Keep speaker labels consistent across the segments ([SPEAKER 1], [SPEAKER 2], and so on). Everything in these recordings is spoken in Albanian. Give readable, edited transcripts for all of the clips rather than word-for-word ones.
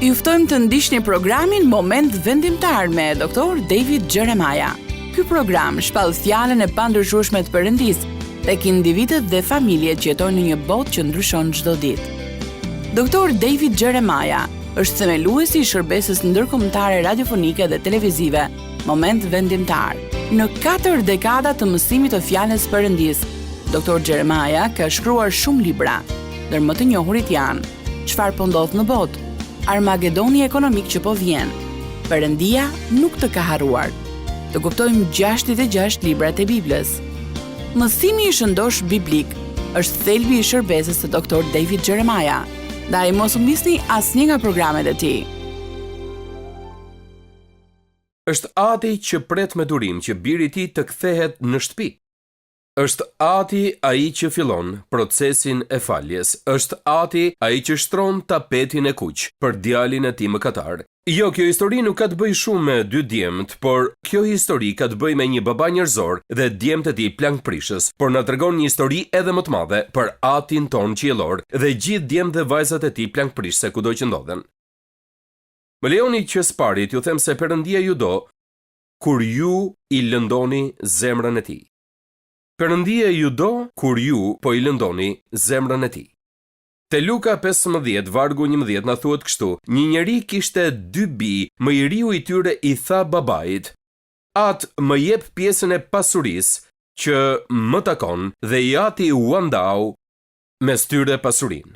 [SPEAKER 1] Ju ftojmë të ndiqni programin Moment Vendimtar me Dr. David Jeremiah. Ky program shpall fjalën e pandryshueshme të Perëndisë tek individët dhe familjet që jetojnë në një botë që ndryshon çdo ditë. Dr. David Jeremiah është themeluesi i shërbesës ndërkombëtare radiofonike dhe televizive Moment Vendimtar. Në 4 dekada të mësimit të fjalës Perëndisë, Dr. Jeremiah ka shkruar shumë libra, ndër më të njohurit janë Çfarë po ndodh në botë, Armagedoni ekonomik që po vjen, Perëndia nuk të ka harruar. Të kuptojmë 66 librat e Biblës. Mësimi i shëndosh biblik është thelbi i shërbesës së Dr. David Jeremiah. Ndaj mos u misni asnjë nga programet e tij.
[SPEAKER 2] Është ati që pret me durim që biri i tij të kthehet në shtëpi. Është ati ai që fillon procesin e faljes. Është ati ai që shtron tapetin e kuq për djalin e tij mëkatar. Jo, kjo histori nuk ka të bëjë shumë me 2 djemt, por kjo histori ka të bëjë me një baba njerëzor dhe djemt e tij plankprishës, por na tregon një histori edhe më të madhe për atin ton qiellor dhe gjithë djemt dhe vajzat e tij plankprishëse kudo që ndodhen. Më lejoni që s'parit ju them se Perëndia ju do kur ju i lëndoni zemrën e tij. Perëndia ju do kur ju po i lëndoni zemrën e tij. Te Luka 15 vargu 11 na thuhet kështu: një njeri kishte 2 bij, më i riu i tyre i tha babait: "At më jep pjesën e pasurisë që më takon", dhe i ati u andau mes tyre pasurinë.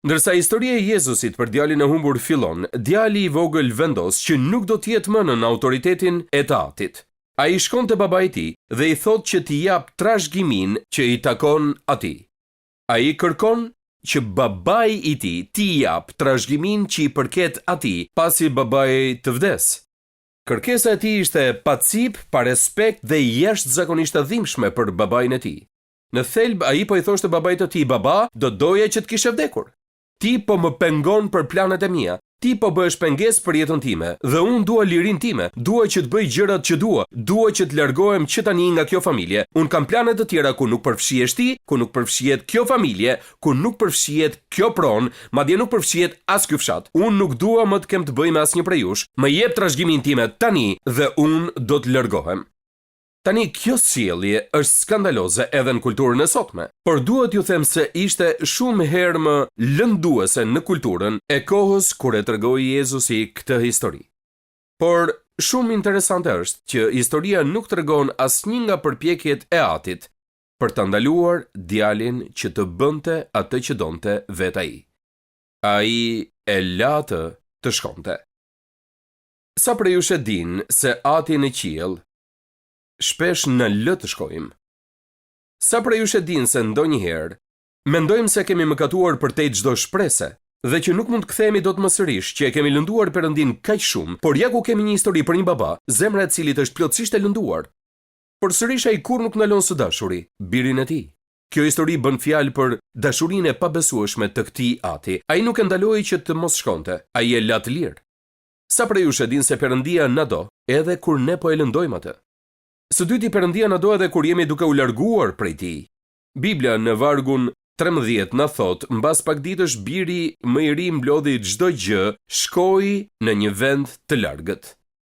[SPEAKER 2] Ndërsa historia e Jezusit për djalin e humbur fillon, djali i vogël vendos që nuk do të jetë më në autoritetin e të atit. Ai shkon te babai i tij dhe i thot që t'i jap trashëgimin që i takon atij. Ai kërkon që babai i tij t'i jap trashëgimin që i përket atij pasi babai të vdes. Kërkesa e tij ishte pa cip, pa respekt dhe jashtëzakonisht e dhimbshme për babain e tij. Në thelb ai po i thoshte babait të tij: "Baba, do doja që të kishe vdekur. Ti po më pengon për planet e mia. Ti po bëhesh pengesë për jetën time dhe unë dua lirinë time, dua që të bëj gjërat që dua që të largohem që tani nga kjo familje. Unë kam plane të tjera ku nuk përfshihesh ti, ku nuk përfshihet kjo familje, ku nuk përfshihet kjo pronë, madje nuk përfshihet as ky fshat. Unë nuk dua më të kem të bëj me asnjë prej jush. Më jep trashëgimin time tani dhe unë do të largohem." Tani kjo sjellje është skandaloze edhe në kulturën e sotme, por duhet ju them se ishte shumë herë më lënduese në kulturën e kohës kur e tregoi Jezusi këtë histori. Por shumë interesante është që historia nuk tregon asnjë nga përpjekjet e atit për ta ndaluar djalin që të bënte atë që donte vetë ai. Ai e la të shkonte. Sa prej jush e din se ati në qiell shpesh në lë të shkojmë. Sa prej jush e din se ndonjëherë mendojmë se kemi mëkatuar përtej çdo shprese dhe që nuk mund të kthehemi dot më sërish, që e kemi lënduar Perëndin kaq shumë, por ja ku kemi një histori për një baba, zemra e cilit është plotësisht e lënduar. Por sërish ai kur nuk ndalon së dashuri, birin e tij. Kjo histori bën fjalë për dashurinë e pabesueshme të këtij ati. Ai nuk e ndaloi që të mos shkonte, ai e la të lirë. Sa prej jush e din se Perëndia na do edhe kur ne po e lëndojmë atë. Së dyti, Perëndia na do edhe kur jemi duke u larguar prej tij. Bibla në vargun 13 na thot: "Mbas pak ditësh biri më i ri mblodhi çdo gjë, shkoi në një vend të largët."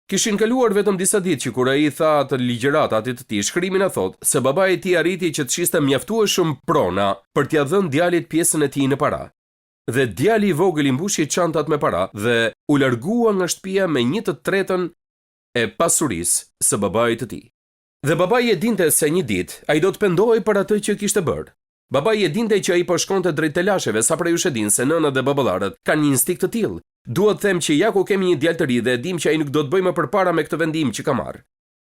[SPEAKER 2] Kishin kaluar vetëm disa ditë që kur ai tha atë ligjërat atit të tij, shkrimi na thot se babai i tij arriti që të shiste mjaftueshëm prona për t'ia dhënë djalit pjesën e tij në para. Dhe djali i vogël i mbushi çantat me para dhe u largua nga shtëpia me 1/3 e pasurisë së babait të tij. Dhe babai e dinte se një ditë ai do të pendohej për atë që kishte bërë. Babai e dinte që ai po shkonte drejt të lasheve, sa prej jush e din se nënat dhe baballarët kanë një instinkt të tillë. Duhet të them që ja ku kemi një djalë të ri dhe e dim që ai nuk do të bëjë më përpara me këtë vendim që ka marrë.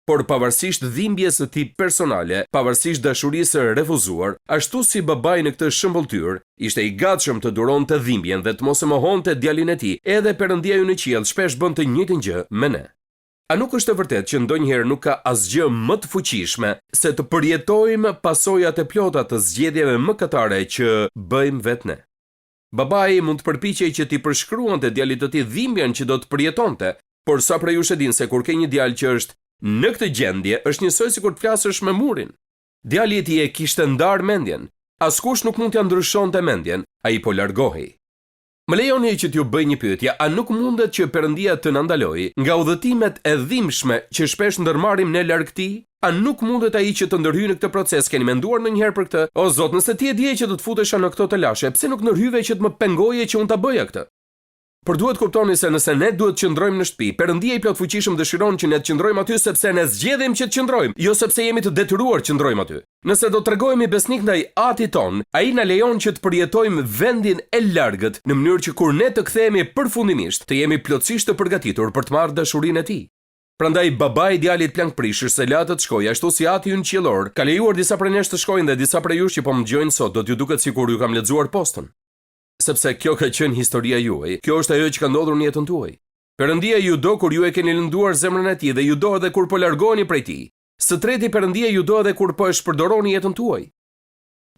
[SPEAKER 2] Por pavarësisht dhimbjes së tij personale, pavarësisht dashurisë së refuzuar, ashtu si babai në këtë shëmbulltyr, ishte i gatshëm të duronte dhimbjen dhe të mos e mohonte djalin e tij. Edhe Perëndia ju në qiell shpesh bën të njëjtën gjë me ne. A nuk është e vërtet që ndonjëherë nuk ka asgjë më të fuqishme se të përjetojmë pasojat e plota të zgjedhjeve mëkatare që bëjmë vetë ne? Babai mund të përpiqej që t'i përshkruante djalit të tij dhimbjen që do të përjetonte, por sa prej jush e din se kur ke një djalë që është në këtë gjendje, është njësoj sikur të flasësh me murin. Djali i tij e kishte ndarë mendjen. Askush nuk mund t'ia ndryshonte mendjen, ai po largohej. Më lejoni që t'ju bëj një pyetje, a nuk mundet që Perëndia të na ndalojë nga udhëtimet e dhimbshme që shpesh ndërmarrim ne larg tij? A nuk mundet ai që të ndërhyjë në këtë proces? Keni menduar ndonjëherë për këtë? O Zot, nëse ti e dije që do të futesha në këto të lashe, pse nuk ndërhyve që të më pengoje që unë ta bëja këtë? Por duhet kuptoni se nëse ne duhet të qëndrojmë në shtëpi, Perëndia i plotfuqishëm dëshiron që ne të qëndrojmë aty sepse ne zgjedhim që të qëndrojmë, jo sepse jemi të detyruar të qëndrojmë aty. Nëse do të tregojmë besnik ndaj Atit ton, ai na lejon që të përjetojmë vendin e largët në mënyrë që kur ne të kthehemi përfundimisht, të jemi plotësisht të përgatitur për të marrë dashurinë e tij. Prandaj babai i djalit plankprishës se la të shkojë ashtu si Ati ynë qiellor, ka lejuar disa prej nesh të shkojnë dhe disa prej jush që po më dëgjojnë sot do t'ju duket sikur ju kam lexuar postën. Sepse kjo ka qenë historia juaj, kjo është ajo që ka ndodhur në jetën tuaj. Perëndia ju do kur ju e keni lënduar zemrën e tij dhe ju do edhe kur po largoheni prej tij. Së treti Perëndia ju do edhe kur po e shpërdoroni jetën tuaj.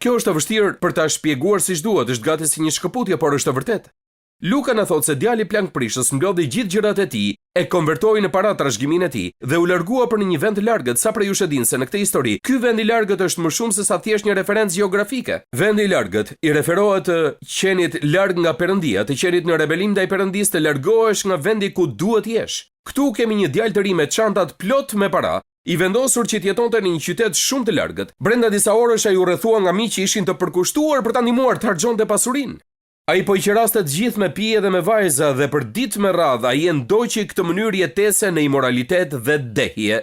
[SPEAKER 2] Kjo është e vështirë për ta shpjeguar siç duhet, është gati si një shkëputje, por është e vërtetë. Luka na thot se djali plankprishës mblodhi gjithë gjërat e tij, e konvertoi në para trashëgiminë e tij dhe u largua për në një vend të largët. Sa prej jush e dinë se në këtë histori, ky vend i largët është më shumë se sa thjesht një referencë gjeografike. Vendi i largët i referohet të qenit larg nga Perëndia, të qenit në rebelim ndaj Perëndisë, të largohesh nga vendi ku duhet jesh. Këtu kemi një djalë të ri me çantat plot me para, i vendosur që të jetonte në një qytet shumë të largët. Brenda disa orësh ai u rrethua nga miq që ishin të përkushtuar për ta ndihmuar të harxhonte pasurinë. Ai po i qiraste të gjithë me pije dhe me vajza dhe për ditë me radhë ai e ndoqi këtë mënyrë jetese në imoralitet dhe dehje.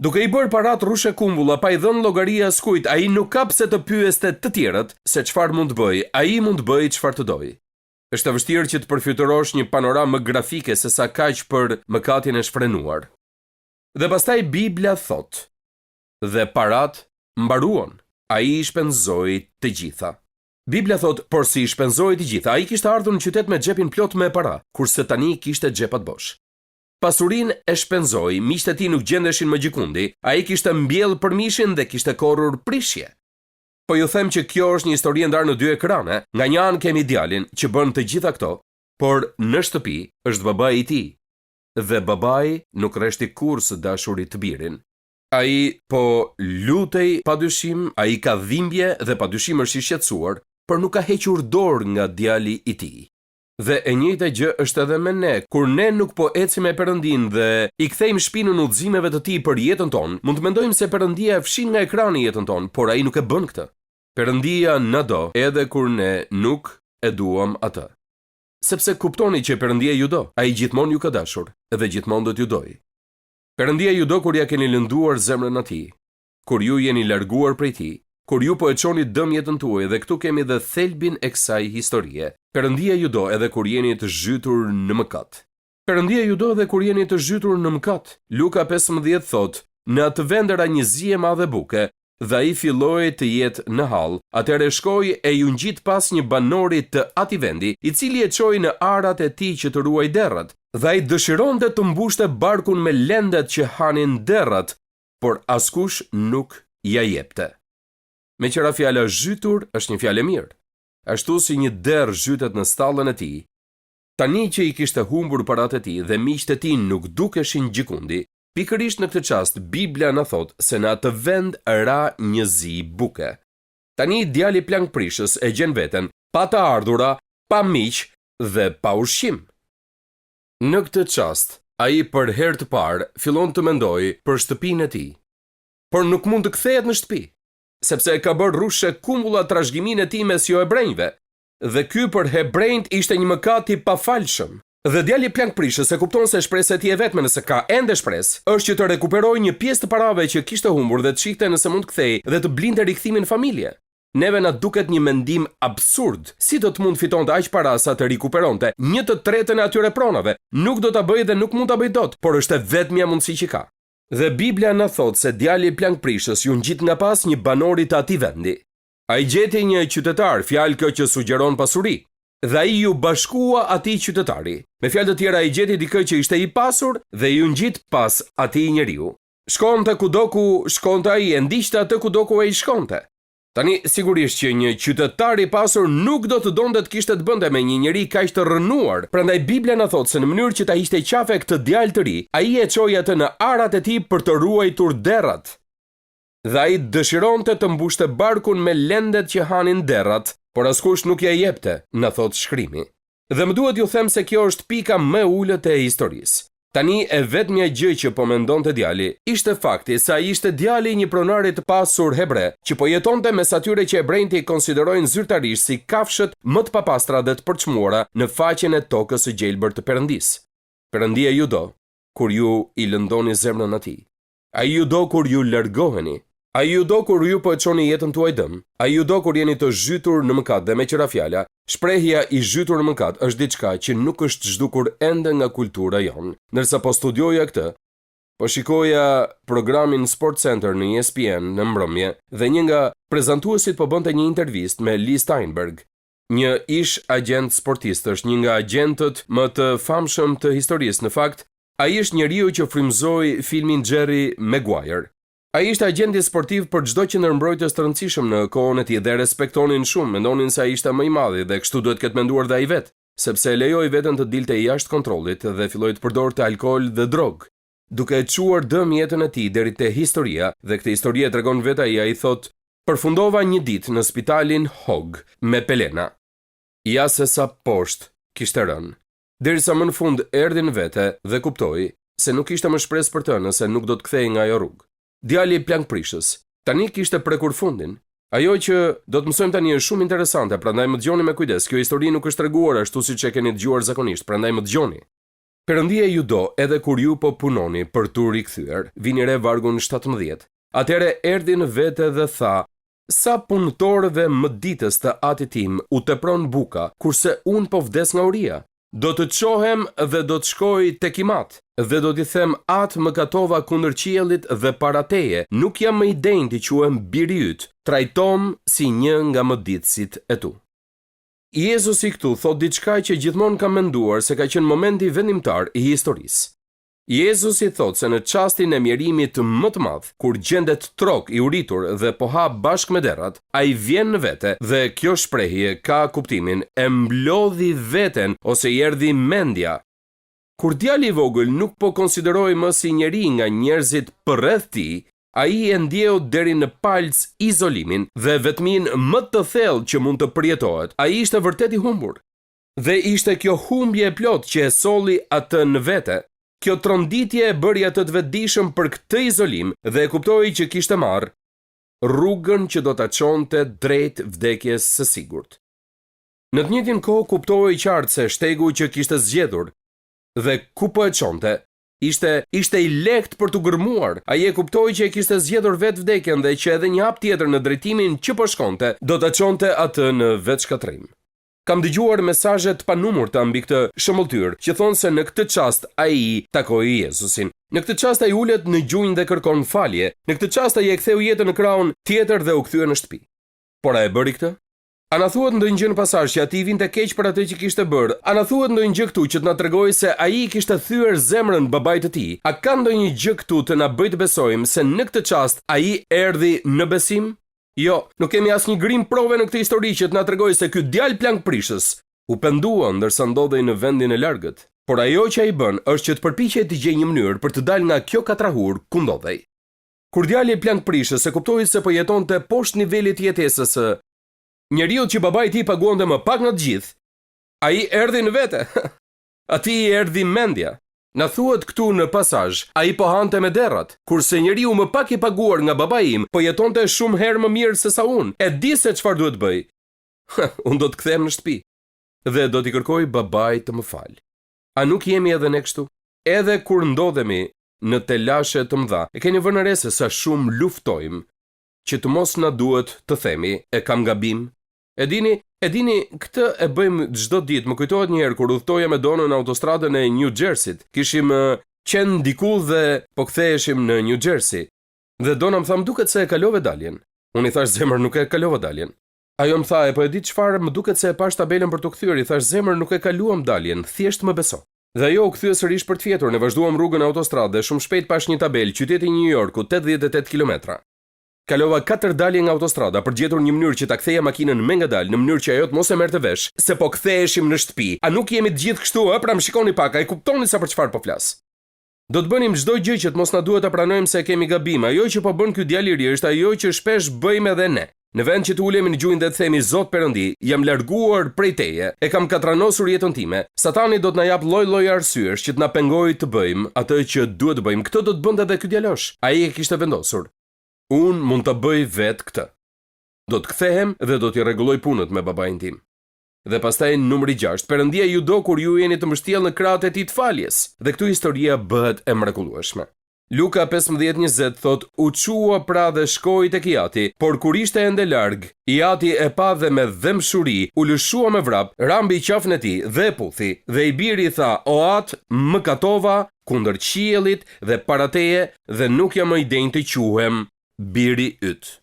[SPEAKER 2] Duke i bërë parat rrushe kumbulla, pa i dhënë llogaria askujt, ai nuk ka pse të pyeste të tjerët se çfarë mund të bëj. Ai mund të bëjë çfarë të dojë. Është e vështirë që të përfiturosh një panoramë më grafike se sa kaq për mëkatin e shfrenuar. Dhe pastaj Bibla thot: dhe parat mbaruan. Ai i shpenzoi të gjitha. Bibla thot, por si i shpenzoi të gjitha, ai kishte ardhur në qytet me xhepin plot me para, kurse tani kishte xhepat bosh. Pasurinë e shpenzoi, miqtë e tij nuk gjendeshin më gjikundi, ai kishte mbjell për mishin dhe kishte korrur prishje. Po ju them që kjo është një histori ndarë në dy ekrane. Nga një anë kemi djalin që bën të gjitha këto, por në shtëpi është babai i tij. Dhe babai nuk rreshti kurrë së dashurit të birin. Ai po lutej padyshim, ai ka dhimbje dhe padyshim është i shqetësuar, por nuk ka hequr dorë nga djali i tij. Dhe e njëjta gjë është edhe me ne, kur ne nuk po ecim me Perëndin dhe i kthejmë shpinën udhëzimeve të tij për jetën tonë, mund të mendojmë se Perëndia e fshin nga ekrani jetën tonë, por ai nuk e bën këtë. Perëndia na do edhe kur ne nuk e duam atë. Sepse kuptoni që Perëndia ju do, ai gjithmonë ju ka dashur dhe gjithmonë do t'ju dojë. Perëndia ju do kur ja keni lënduar zemrën atij, kur ju jeni larguar prej tij, kur ju po e çoni dëm jetën tuaj, dhe këtu kemi dhe thelbin e kësaj historie. Perëndia ju do edhe kur jeni të zhytur në mëkat. Perëndia ju do edhe kur jeni të zhytur në mëkat. Luka 15 thot: në atë vend ra një zi e madhe buke, dhe ai filloi të jetë në hall. Atëherë shkoi e ju ngjit pas një banori të atij vendi, i cili e çoi në arat e tij që të ruaj derrat. Dhe ai dëshironte të mbushte barkun me lendet që hanin derrat, por askush nuk ja jepte. Me qëra fjala, zhytur është një fjalë mirë. Ashtu si një derë zhytet në stallën e tij, tani që i kishte humbur parat e tij dhe miqtë e tij nuk dukeshin gjikundi, pikërisht në këtë çast Bibla na thot se në atë vend ra një zi buke. Tani djali plankprishës e gjen veten pa të ardhura, pa miq dhe pa ushqim. Në këtë çast, ai për herë të parë fillon të mendojë për shtëpinë e tij. Por nuk mund të kthehet në shtëpi, sepse e ka bërë rrushe kumbulla trashëgiminë e tij mes jo hebrejve. Dhe ky për hebrejt ishte një mëkat i pafalshëm. Dhe djali plankprishës e kupton se shpresa e tij e vetme, nëse ka ende shpresë, është që të rekuperojë një pjesë të parave që kishte humbur dhe të shihte nëse mund të kthejë dhe të blinte rikthimin në familje. Neve na duket një mendim absurd. Si do të mund fitonte aq para sa të rikuperonte 1/3 e atyre pronave? Nuk do ta bëjë dhe nuk mund ta bëjë dot, por është vetmja mundësi që ka. Dhe Bibla na thot se djali i plankprishës ju ngjit nga pas një banori të atij vendi. Ai gjeti një qytetar, fjalë kjo që sugjeron pasuri, dhe ai ju bashkua atij qytetari. Me fjalë të tjera, ai gjeti dikë që ishte i pasur dhe ju ngjit pas atij njeriu. Shkonte kudo ku shkonte ai, e ndiqte atë kudo ku ai shkonte. Tani sigurisht që një qytetar i pasur nuk do të donte të kishte të bënte me një njeri kaq të rënuar. Prandaj Bibla na thot se në mënyrë që ta hiqte qafe këtë djalë të ri, ai e çoi atë në arat e tij për të ruajtur derrat. Dhe ai dëshironte të mbushte barkun me lendet që hanin derrat, por askush nuk ja jepte, na thot shkrimi. Dhe më duhet ju them se kjo është pika më ullët e historisë. Tani e vetmja gjë që po mendonte djali ishte fakti se ai ishte djali i një pronari të pasur hebre, që po jetonte mes atyre që hebrejt i konsiderojnë zyrtarisht si kafshët më të papastra dhe të përçmuara në faqen e tokës së gjelbër të Perëndisë. Perëndia ju do kur ju i lëndoni zemrën atij. Ai ju do kur ju largoheni. Ai ju do kur ju po e çoni jetën tuaj dëm. Ai ju do kur jeni të zhytur në mëkat dhe me qira fjala, shprehja i zhytur në mëkat është diçka që nuk është zhdukur ende nga kultura jonë. Ndërsa po studioja këtë, po shikoja programin Sport Center në ESPN në mbrëmje dhe një nga prezantuesit po bënte një intervistë me Lee Steinberg, një ish agent sportist, është një nga agentët më të famshëm të historisë. Në fakt, ai është njeriu që frymëzoi filmin Jerry Maguire. Ai ishte agenti sportiv për çdo qendërmbrojtës të rëndësishëm në kohën e tij dhe respektonin shumë, mendonin se ai ishte më i madhi dhe kështu duhet këtë menduar dhe ai vet, sepse lejoi veten të dilte jashtë kontrollit dhe filloi të përdorte alkool dhe drogë, duke e çuar dëm jetën e tij deri te historia, dhe këtë histori e tregon vetë ai thotë: "Përfundova një ditë në spitalin Hog me pelena. Ja se sa poshtë kishte rënë, derisa më në fund erdhi në vete dhe kuptoi se nuk kishte më shpresë për të nëse nuk do të kthehej nga ajo rrugë." Djali i plankprishës tani kishte prekur fundin. Ajo që do të mësojmë tani është shumë interesante, prandaj më dëgjoni me kujdes. Kjo histori nuk është treguar ashtu siç e keni dëgjuar zakonisht, prandaj më dëgjoni. Perëndia ju do edhe kur ju po punoni për tu rikthyer. Vini re vargun 17. Atëre erdhi në vete dhe tha: "Sa punëtorëve më ditës të atit tim u tepron buka, kurse unë po vdes nga uria. Do të çohem dhe do të shkoj tek Imat, dhe do t'i them atë më katova kundër qiellit dhe para teje, nuk jam më i denjë t'i quhem biri yt, trajtom si një nga mëditësit e tu." Jezusi këtu thot diçka që gjithmonë kam menduar se ka qenë momenti vendimtar i historisë. Jezusi thot se në çastin e mjerimit më të madh, kur gjendet trok i uritur dhe po ha bashkë me derrat, ai vjen në vete dhe kjo shprehje ka kuptimin e mblodhi veten ose i erdhi mendja. Kur djali i vogël nuk po konsideroi më si njeri nga njerëzit përreth tij, ai e ndjeu deri në palc izolimin dhe vetmin më të thellë që mund të përjetohet. Ai ishte vërtet i humbur. Dhe ishte kjo humbje e plot që e solli atë në vete. Kjo tronditje e bëri atë të vetëdijshëm për këtë izolim dhe e kuptoi që kishte marrë rrugën që do ta çonte drejt vdekjes së sigurt. Në të njëjtin kohë kuptoi qartë se shtegu që kishte zgjedhur dhe ku po e çonte ishte i lehtë për t'u gërmuar. Ai e kuptoi që e kishte zgjedhur vetë vdekjen dhe që edhe një hap tjetër në drejtimin që po shkonte do ta çonte atë në vetëshkatrim. Kam dëgjuar mesazhe të panumurta mbi këtë shëmbulltyr që thonë se në këtë çast ai takoi Jezusin. Në këtë çast ai ulet në gjunjë dhe kërkon falje. Në këtë çast ai e ktheu jetën në krahun tjetër dhe u kthye në shtëpi. Por a e bëri këtë? A na thuhet ndonjë gjë në pasazh që atij vinte keq për atë që kishte bërë? A na thuhet ndonjë gjë këtu që të na tregojë se ai kishte thyer zemrën babait të tij? A ka ndonjë gjë këtu të na bëjë të besojmë se në këtë çast ai erdhi në besim? Jo, nuk kemi asnjë grim prove në këtë histori që të na tregojë se ky djalë plankprishës u pendua ndërsa ndodhej në vendin e largët. Por ajo që ai bën është që të përpiqej të gjejë një mënyrë për të dalë nga kjo katrahur ku ndodhej. Kur djali i plankprishës e kuptoi se po jetonte poshtë nivelit të jetesës së njeriu që babai i tij paguante më pak nga të gjithë, ai erdhi në vete. Atij i erdhi mendja. Na thuhet këtu në pasazh, ai po hante me derrat, kurse njeriu më pak i paguar nga babai im po jetonte shumë herë më mirë se sa unë. E di se çfarë duhet bëj. Unë do të kthehem në shtëpi dhe do t'i kërkoj babait të më fal. A nuk jemi edhe ne kështu? Edhe kur ndodhemi në telashe të mëdha, e keni vënë re se sa shumë luftojmë që të mos na duhet të themi e kam gabim. E dini, këtë e bëjmë çdo ditë. Më kujtohet një herë kur udhtoja me Donën në autostradën e New Jersey-t. Kishim qenë diku dhe po ktheheshim në New Jersey. Dhe Dona më tha, më duket se e kalove daljen. Unë i thash, zemër, nuk e kalova daljen. Ajo më tha, e po e di çfarë, më duket se e pash tabelën për të kthyer. I thash, zemër, nuk e kaluam daljen, thjesht më beso. Dhe ajo u kthye sërish për të fjetur. Ne vazhduam rrugën e autostradë dhe shumë shpejt pash një tabelë, qyteti i New Yorku, 88 kilometra. Kalova 4 dalje nga autostrada për gjetur një mënyrë që ta ktheja makinën me ngadalë, në mënyrë që ajo të mos e merrte vesh se po ktheheshim në shtëpi. A nuk jemi të gjithë kështu, pra më shikoni pak, a e kuptoni sa për çfarë po flas? Do të bënim çdo gjë që të mos na duhet ta pranojmë se kemi gabim. Ajo që po bën ky djalë i ri është ajo që shpesh bëjmë edhe ne. Në vend që të ulemi në gjuhin dhe të themi Zot Perëndi, jam larguar prej teje, e kam katranosur jetën time, Satani do të na jap lloj-lloj arsyesh që të na pengojë të bëjmë atë që duhet të bëjmë. Këtë do të bënte edhe ky djalosh. Ai e kishte vendosur. Unë mund të bëj vetë këtë. Do të kthehem dhe do t'i rregulloj punët me babain tim. Dhe pastaj numri 6, Perëndia ju do kur ju jeni të mbështjellë në krahët e tij të faljes. Dhe këtu historia bëhet e mrekullueshme. Luka 15:20 thot, u çua pra dhe shkoi tek Iati, por kur ishte ende larg, Iati e pa dhe me dëmshuri u lëshua me vrap, rambi qafën e tij dhe e puthi, dhe i biri tha, o At, më katova kundër qiellit dhe para teje dhe nuk jam më i denjë të quhem biri yt.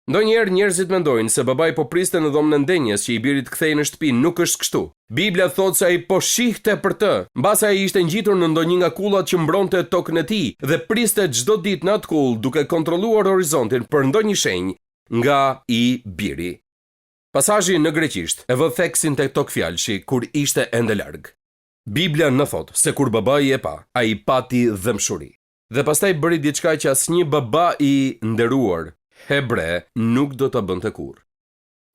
[SPEAKER 2] Ndonjëherë njerëzit mendojnë se babai po priste në dhomën e ndenjes që i birit kthehej në shtëpi, nuk është kështu. Bibla thotë se ai po shihte për të, mbas ai ishte ngjitur në ndonjë nga kullat që mbronte tokën e tij dhe priste çdo ditë në atë kull duke kontrolluar horizontin për ndonjë shenjë nga i biri. Pasazhi në greqisht e vë theksin tek tok fjalëshi kur ishte ende larg. Bibla në thotë se kur babai e pa, ai pati dëmshuri. Dhe pastaj bëri diçka që asnjë baba i nderuar hebre nuk do ta bënte kurrë.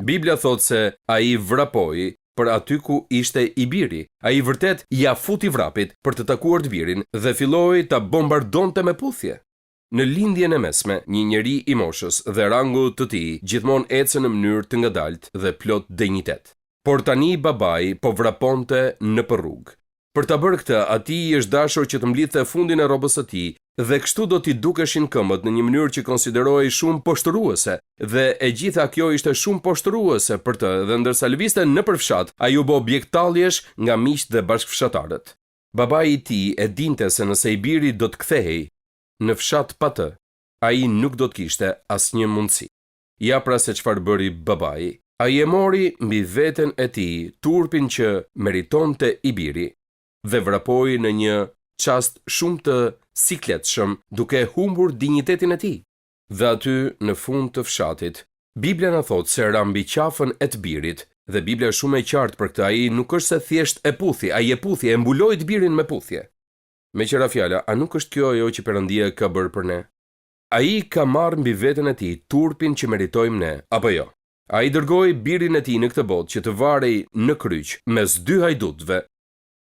[SPEAKER 2] Bibla thotë se ai vrapoi për aty ku ishte i biri. Ai vërtet ja futi vrapit për të takuar të birin dhe filloi ta bombardonte me puthje. Në lindjen e mesme, një njeri i moshës dhe rangu të tij gjithmonë ecën në mënyrë të ngadalt dhe plot denjitet. Por tani babai po vraponte në rrugë. Për ta bërë këtë, atij është dashur që të mblidhte fundin e rrobës së tij dhe kështu do t'i dukeshin këmbët në një mënyrë që konsiderohej shumë poshtëruese, dhe e gjitha kjo ishte shumë poshtëruese për të, dhe ndërsa lëvizte nëpër fshat, ai u bë objekt talljesh nga miqtë dhe bashkëfshatarët. Babai i tij e dinte se nëse i biri do të kthehej në fshat pa të, ai nuk do të kishte asnjë mundësi. Ja pra se çfarë bëri babai. Ai e mori mbi veten e tij turpin që meritonte i biri dhe vrapoi në një çast shumë të sikletshëm duke humbur dinjitetin e tij. Dhe aty në fund të fshatit, Bibla na thotë se rambi qafën e të birit, dhe Bibla është shumë e qartë për këtë. Ai nuk është se thjesht e puthi, ai e puthi, e mbuloi të birin me puthje. Me qëra fjala, a nuk është kjo ajo që Perëndia ka bërë për ne? Ai ka marrë mbi veten e tij turpin që meritojmë ne, apo jo? Ai dërgoi birin e tij në këtë botë që të varej në kryq mes dy hajdutëve,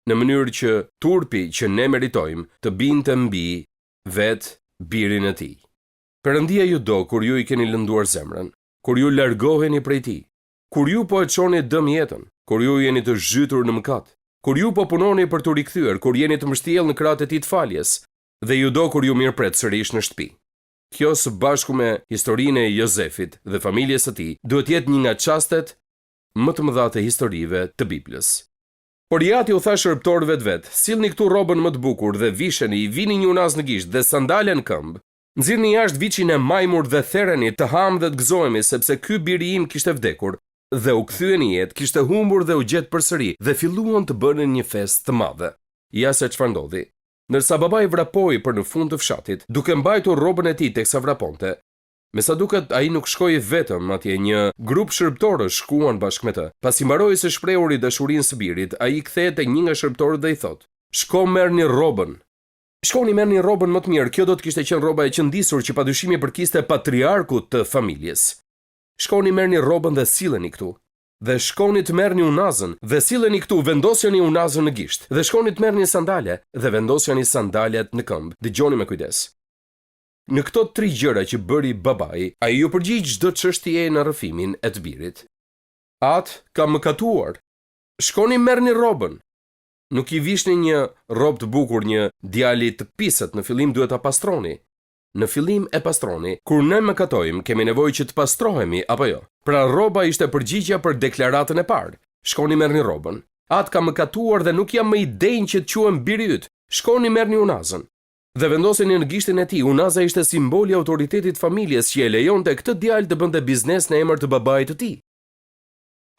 [SPEAKER 2] në mënyrë që turpi që ne meritojmë të binte mbi vet birin e tij. Perëndia ju do kur ju i keni lënduar zemrën, kur ju largoheni prej tij, kur ju po e çoni dëm jetën, kur ju jeni të zhytur në mëkat, kur ju po punoni për të rikthyer, kur jeni të mbështjellë në krahët e tij të faljes, dhe ju do kur ju mirëpret sërish në shtëpi. Kjo së bashku me historinë e Jozefit dhe familjes së tij duhet jetë një nga çastet më të mëdha të historive të Biblës. Por Iati u tha shërbëtorëve të vet, sillni këtu rrobën më të bukur dhe visheni, vini një unaz në gisht dhe sandale në këmbë. Nxirrni jashtë viçin e majmur dhe therreni, të ham dhe të gëzohemi, sepse ky biri im kishte vdekur dhe u kthye në jetë, kishte humbur dhe u gjet përsëri, dhe filluan të bënin një festë të madhe. Ja se çfarë ndodhi. Ndërsa babai vrapoi për në fund të fshatit, duke mbajtur rrobën e tij teksa vraponte, me sa duket ai nuk shkoi vetëm atje, një grup shërbëtorësh shkuan bashkë me të. Pasi mbaroi së shprehuri dashurinë së birit, ai kthehet tek një nga shërbëtorët dhe i thotë: "Shko merrni rrobën. Shkoni merrni rrobën më të mirë." Kjo do të kishte qenë rroba e qëndisur që padyshimi përkiste patriarkut të familjes. "Shkoni merrni rrobën dhe silleni këtu. Dhe shkoni të merrni unazën dhe silleni këtu, vendosjeni unazën në gisht. Dhe shkoni të merrni sandale dhe vendosjeni sandalet në këmbë." Dëgjoni me kujdes. Në këto 3 gjëra që bëri babai, ai ju përgjigj çdo çështje në rrëfimin e të birit. At ka mëkatuar. Shkoni merrni rrobën. Nuk i vishni një rrobë të bukur një djali të pisët, në fillim duhet ta pastroni. Në fillim e pastroni. Kur ne mëkatojmë, kemi nevojë që të pastrohemi, apo jo? Pra rroba ishte përgjigjja për deklaratën e parë. Shkoni merrni rrobën. At ka mëkatuar dhe nuk jam më i denjë që të quhem biri yt. Shkoni merrni unazën. Dhe vendoseni në gishtin e tij. Unaza ishte simboli i autoritetit të familjes që e lejonte këtë djalë të bënte biznes në emër të babait të tij.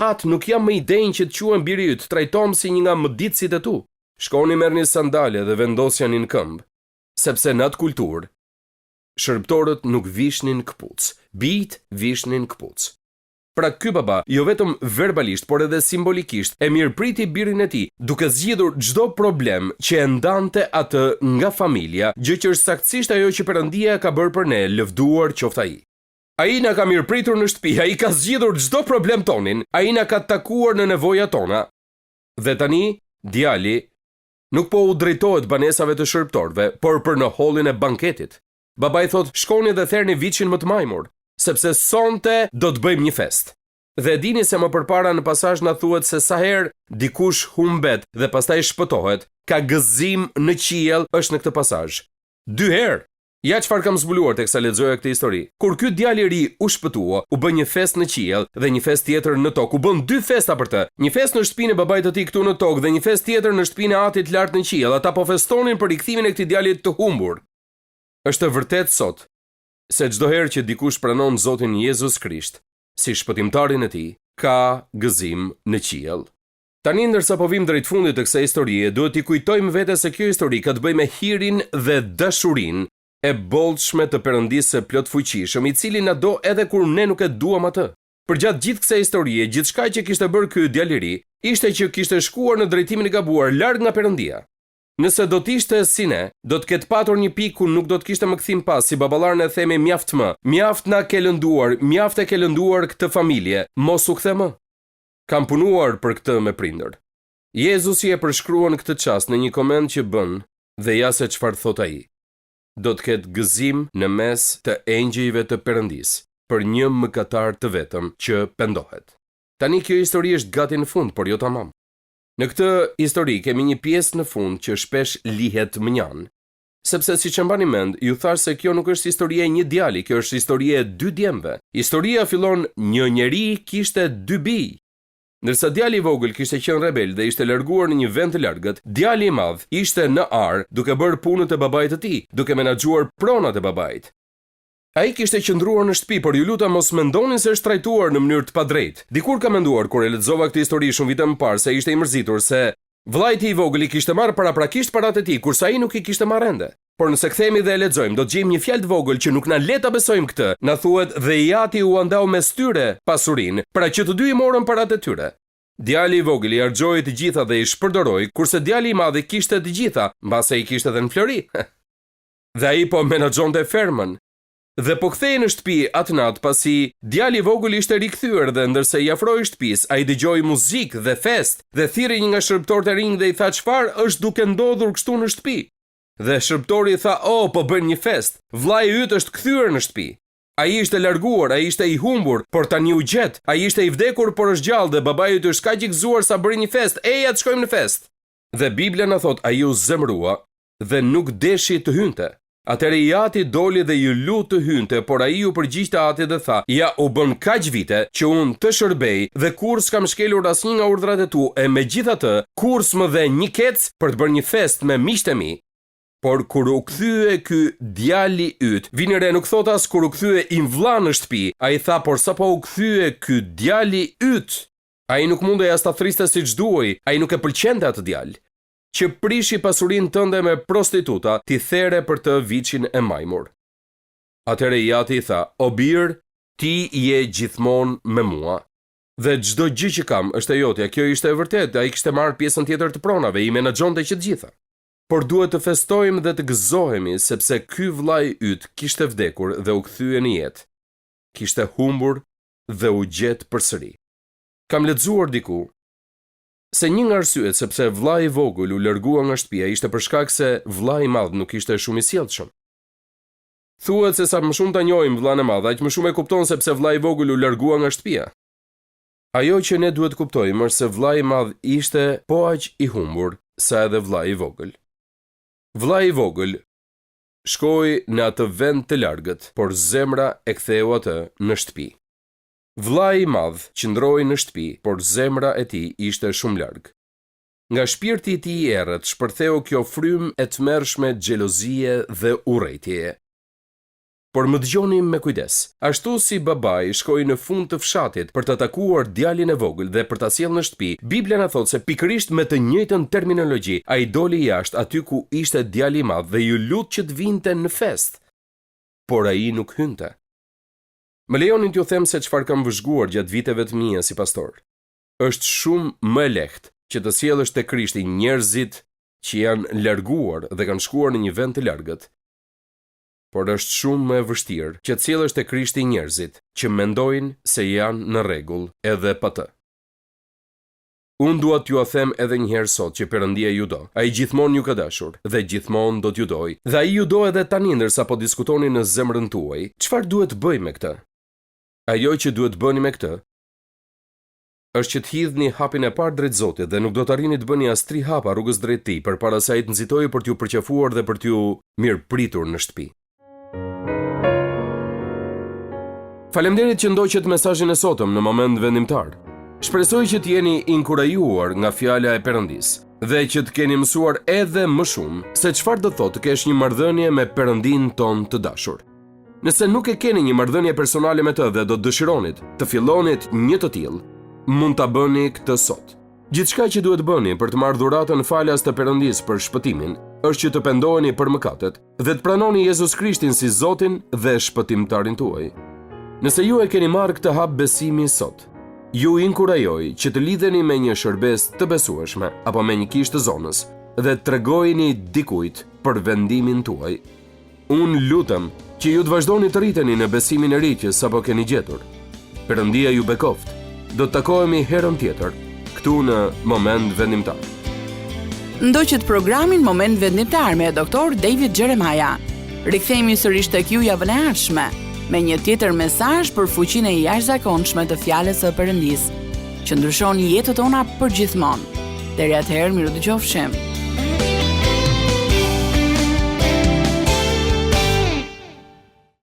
[SPEAKER 2] At nuk jam më i denjë që të quhem biri yt, trajtohem si një nga mëditësit e tu. Shkoni merrni sandale dhe vendosjani në këmbë, sepse në atë kulturë shërbëtorët nuk vishnin këpucë, bijt vishnin këpucë. Pra ky baba, jo vetëm verbalisht, por edhe simbolikisht, e mirëpriti birin e tij, duke zgjidhur çdo problem që e ndante atë nga familja, gjë që është saktësisht ajo që Perëndia ka bërë për ne, lëvduar qoftë ai. Ai na ka mirëpritur në shtëpi, ai ka zgjidhur çdo problem tonin, ai na ka takuar në nevojat tona. Dhe tani, djali nuk po u drejtohet banesave të shërbëtorëve, por për në hollin e banketit. Babai thot, shkoni dhe therni viçin më të majmur, sepse sonte do të bëjmë një fest. Dhe dini se më përpara në pasazh na thuhet se sa herë dikush humbet dhe pastaj shpëtohet, ka gëzim në qiell është në këtë pasazh. 2 herë. Ja çfarë kam zbuluar teksa lexoja këtë histori. Kur ky djalë i ri u shpëtua, u bë një fest në qiell dhe një fest tjetër në tokë. U bën 2 festa për të. Një fest në shtëpinë e babait të tij këtu në tokë dhe një fest tjetër në shtëpinë e atit lart në qiell. Ata po festonin për rikthimin e këtij djalit të humbur. Është vërtet sot se çdo herë që dikush pranon Zotin Jezus Krisht si shpëtimtarin e tij, ka gëzim në qiell. Tani ndërsa po vim drejt fundit të kësaj historie, duhet t'i kujtojmë vetes se kjo histori ka të bëjë me hirin dhe dashurinë e bollshme të Perëndisë së plot fuqishëm, i cili na do edhe kur ne nuk e duam atë. Përgjatë gjithë kësaj historie, gjithçka që kishte bërë ky djalë i ri, ishte që kishte shkuar në drejtimin e gabuar, larg nga Perëndia. Nëse do të ishte si ne, do të ketë patur një pikë ku nuk do të kishte më kthim pas, si baballarën e themi mjaft më. Mjaft na ke lënduar, mjaft e ke lënduar këtë familje, mos u kthe më. Kam punuar për këtë me prindër. Jezusi e përshkruan këtë çast në një koment që bën, dhe ja se çfarë thot ai. Do të ketë gëzim në mes të engjëjve të Perëndisë për një mëkatar të vetëm që pendohet. Tani kjo histori është gati në fund, por jo tamam. Në këtë histori kemi një pjesë në fund që shpesh lihet mnjan. Sepse siç e mbani mend, ju thash se kjo nuk është historia e një djali, kjo është historia e 2 djemve. Historia fillon një njeri kishte 2 bij. Ndërsa djali i vogël kishte qenë rebel dhe ishte larguar në një vend të largët, djali i madh ishte në ar duke bërë punët e babait të tij, duke menaxhuar pronat e babait. Ai kishte qëndruar në shtëpi, por ju lutem mos mendoni se është trajtuar në mënyrë të padrejtë. Dikur kam menduar kur e lexova këtë histori shumë vite më parë se ishte i mërzitur se vllai i vogël i kishte marrë paraprakisht paratë e tij, kurse ai nuk i kishte marrë ende. Por nëse kthehemi dhe e lexojmë, do të gjejmë një fjalë të vogël që nuk na le ta besojmë këtë. Na thuhet dhe i ati u andau mes tyre pasurinë, pra që të dy i morën paratë e tyre. Djali i vogël i harxhoi të gjitha dhe i shpërdoroi, kurse djali i madh kishte të gjitha, mbase i kishte edhe në flori. Dhe ai po menaxhonte fermën. Dhe po kthehej në shtëpi atë natë pasi djali i vogël ishte rikthyer dhe ndërsa i afroi shtëpisë, ai dëgjoi muzikë dhe fest dhe thirrri një nga shërbëtorët e rinj dhe i tha çfarë është duke ndodhur kështu në shtëpi. Dhe shërbëtori tha, "Oh, po bën një fest. Vllai yt është kthyer në shtëpi. Ai ishte larguar, ai ishte i humbur, por tani u gjet. Ai ishte i vdekur, por është gjallë dhe babai yt është kaq i gëzuar sa bëri një fest. Eja të shkojmë në fest." Dhe Bibla na thot, ai u zemrua dhe nuk deshi të hynte. Atëherë i ati doli dhe ju lut të hynte, por ai u përgjigjte atit dhe tha, "Ja, u bën kaq vite që unë të shërbej dhe kur s'kam shkelur asnjë nga urdhrat e tu, e megjithatë, kur s'më dhe një kec për të bërë një fest me miqtë e mi." Por kur u kthye ky djali yt, vini re nuk thot as kur u kthye i vlla në shtëpi, ai tha por sapo u kthye ky djali yt, ai nuk mundej as ta thriste siç duhej, ai nuk e pëlqente atë djalë. Që prishi pasurinë tënde me prostituta, ti there për të viçin e majmur. Atëherë i ati i tha, "O bir, ti je gjithmonë me mua. Dhe çdo gjë që kam është e jotja." Kjo ishte e vërtetë, ai kishte marrë pjesën tjetër të pronave, i menaxhonte që të gjitha. Por duhet të festojmë dhe të gëzohemi sepse ky vllai yt kishte vdekur dhe u kthye në jetë. Kishte humbur dhe u gjet përsëri. Kam lexuar diku se një nga arsyet sepse vllai i vogël u largua nga shtëpia ishte për shkak se vllai i madh nuk ishte shumë i sjellshëm. Thuhet se sa më shumë ta njohim vllain e madh, aq më shumë e kupton sepse vllai i vogël u largua nga shtëpia. Ajo që ne duhet kuptojmë është se vllai i madh ishte po aq i humbur sa edhe vllai i vogël. Vllai i vogël shkoi në atë vend të largët, por zemra e ktheu atë në shtëpi. Vllai i madh qëndroi në shtëpi, por zemra e tij ishte shumë larg. Nga shpirti i tij i errët shpërtheu kjo frymë e tmerrshme xhelozie dhe urrëtie. Por më dëgjoni me kujdes. Ashtu si babai shkoi në fund të fshatit për të takuar djalin e vogël dhe për ta sjellë në shtëpi, Bibla na thot se pikërisht me të njëjtën terminologji ai doli jashtë aty ku ishte djali i madh dhe ju lut që të vinte në fest. Por ai nuk hynte. Më lejonin t'ju them se çfarë kam vëzhguar gjatë viteve të mia si pastor. Është shumë më lehtë që të sjellësh te Krishti njerëzit që janë larguar dhe kanë shkuar në një vend të largët, por është shumë më e vështirë që të cilësh te Krishti njerëzit që mendojnë se janë në rregull edhe pa të. Unë dua t'ju a them edhe një herë sot që Perëndia ju do. Ai gjithmonë ju ka dashur dhe gjithmonë do t'ju doj. Dhe ai ju do edhe tani ndërsa po diskutoni në zemrën tuaj. Çfarë duhet bëj me këtë? Ajo që duhet bëni me këtë është që të hidhni hapin e parë drejt Zotit dhe nuk do të arrini të bëni as 3 hapa rrugës drejt tij përpara se ai të nxitojë për t'ju përqafuar dhe për t'ju mirëpritur në shtëpi. Faleminderit që ndoqët mesazhin e sotëm në moment vendimtar. Shpresoj që të jeni inkurajuar nga fjala e Perëndisë dhe që të keni mësuar edhe më shumë se çfarë do thotë të kesh një marrëdhënie me Perëndin ton të dashur. Nëse nuk e keni një marrëdhënie personale me të dhe do të dëshironit të fillonit një të tillë, mund ta bëni këtë sot. Gjithçka që duhet bëni për të marrë dhuratën falas të Perëndisë për shpëtimin është që të pendoheni për mëkatet dhe të pranoni Jezus Krishtin si Zotin dhe shpëtimtarin tuaj. Nëse ju e keni marrë këtë hap besimi sot, ju inkurajoj që të lidheni me një shërbes të besueshme apo me një kishë të zonës dhe të tregojeni dikujt për vendimin tuaj. Unë lutem që ju të vazhdoni të rriteni në besimin e ri që sapo keni gjetur. Perëndia ju bekoft. Do të takohemi herën tjetër këtu në Moment Vendimtar.
[SPEAKER 1] Ndoqët programin Moment Vendimtar me Dr. David Jeremiah. Rikthehemi sërish tek ju javën e ardhshme me një tjetër mesazh për fuqinë e jashtëzakonshme të fjalës së Perëndisë, që ndryshon jetën tona përgjithmonë. Deri atëherë, miru dëgjofshim.